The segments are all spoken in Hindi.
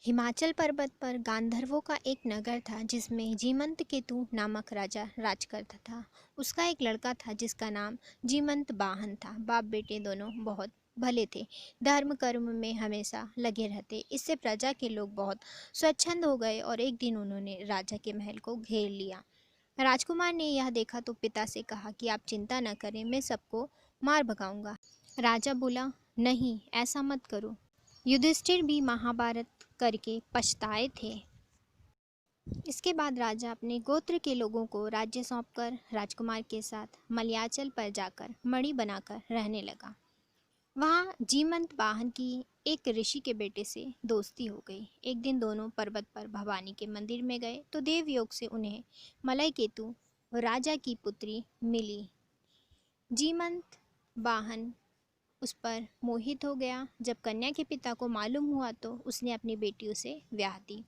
हिमाचल पर्वत पर गांधर्वों का एक नगर था जिसमें जीमंत केतु नामक राजा राज करता था। उसका एक लड़का था जिसका नाम जीमंत वाहन था। बाप बेटे दोनों बहुत भले थे। धर्म कर्म में हमेशा लगे रहते। इससे प्रजा के लोग बहुत स्वच्छंद हो गए और एक दिन उन्होंने राजा के महल को घेर लिया। राजकुमार ने यह देखा तो पिता से कहा कि आप चिंता न करें, मैं सबको मार भगाऊंगा। राजा बोला, नहीं, ऐसा मत करो। युधिष्ठिर भी महाभारत करके पछताए थे। इसके बाद राजा अपने गोत्र के लोगों को राज्य सौंपकर राजकुमार के साथ मलयाचल पर जाकर मणि बनाकर रहने लगा। वहाँ जीमंत वाहन की एक ऋषि के बेटे से दोस्ती हो गई। एक दिन दोनों पर्वत पर भवानी के मंदिर में गए तो देवयोग से उन्हें मलय केतु राजा की पुत्री मिली। जीमंत वाहन उस पर मोहित हो गया। जब कन्या के पिता को मालूम हुआ तो उसने अपनी बेटी उसे ब्याह दी।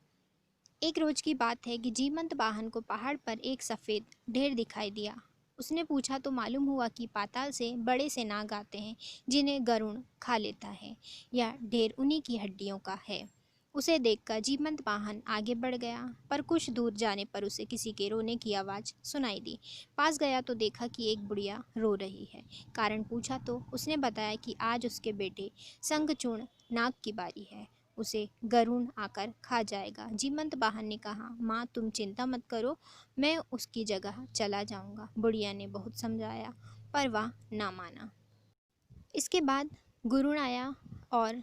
एक रोज की बात है कि जीमंत वाहन को पहाड़ पर एक सफ़ेद ढेर दिखाई दिया। उसने पूछा तो मालूम हुआ कि पाताल से बड़े से नाग आते हैं जिन्हें गरुण खा लेता है। यह ढेर उन्हीं की हड्डियों का है। उसे देखकर जीमंत वाहन आगे बढ़ गया, पर कुछ दूर जाने पर उसे किसी के रोने की आवाज़ सुनाई दी। पास गया तो देखा कि एक बुढ़िया रो रही है। कारण पूछा तो उसने बताया कि आज उसके बेटे शंखचूर्ण नाग की बारी है, उसे गरुण आकर खा जाएगा। जीमंत वाहन ने कहा, माँ तुम चिंता मत करो, मैं उसकी जगह चला जाऊंगा। बुढ़िया ने बहुत समझाया पर वह ना माना। इसके बाद गरुण आया और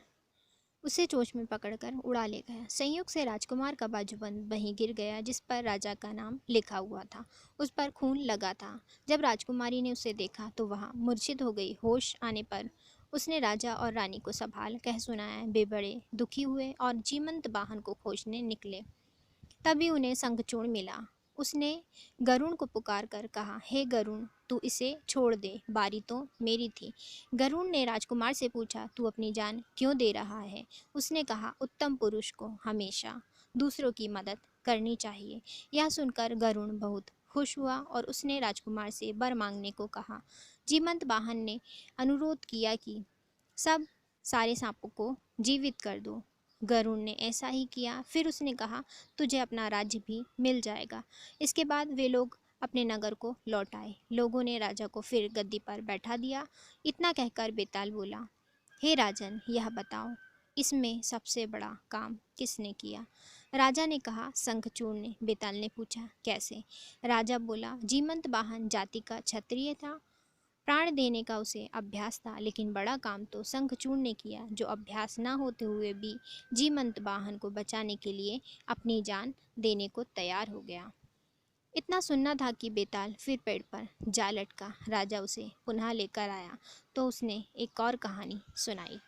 उसे चोंच में पकड़कर उड़ा ले गया। संयोग से राजकुमार का बाजूबंद वहीं गिर गया जिस पर राजा का नाम लिखा हुआ था। उस पर खून लगा था। जब राजकुमारी ने उसे देखा तो वह मूर्छित हो गई। होश आने पर उसने राजा और रानी को सब हाल कह सुनाया। वे बड़े दुखी हुए और जीमंत वाहन को खोजने निकले। तभी उन्हें शंखचूर्ण मिला। उसने गरुण को पुकार कर कहा, हे गरुण, तू इसे छोड़ दे, बारी तो मेरी थी। गरुण ने राजकुमार से पूछा, तू अपनी जान क्यों दे रहा है? उसने कहा, उत्तम पुरुष को हमेशा दूसरों की मदद करनी चाहिए। यह सुनकर गरुण बहुत खुश हुआ और उसने राजकुमार से वर मांगने को कहा। जीमंत वाहन ने अनुरोध किया कि सब सारे सांपों को जीवित कर दो। गरुण ने ऐसा ही किया। फिर उसने कहा, तुझे अपना राज्य भी मिल जाएगा। इसके बाद वे लोग अपने नगर को लौट आए। लोगों ने राजा को फिर गद्दी पर बैठा दिया। इतना कहकर बेताल बोला, हे राजन, यह बताओ, इसमें सबसे बड़ा काम किसने किया? राजा ने कहा, शंखचूर्ण ने। बेताल ने पूछा, कैसे? राजा बोला, जीमंत वाहन जाति का क्षत्रिय था, प्राण देने का उसे अभ्यास था, लेकिन बड़ा काम तो शंखचूर्ण ने किया, जो अभ्यास न होते हुए भी जीमंत वाहन को बचाने के लिए अपनी जान देने को तैयार हो गया। इतना सुनना था कि बेताल फिर पेड़ पर जा लटका। राजा उसे पुनः लेकर आया तो उसने एक और कहानी सुनाई।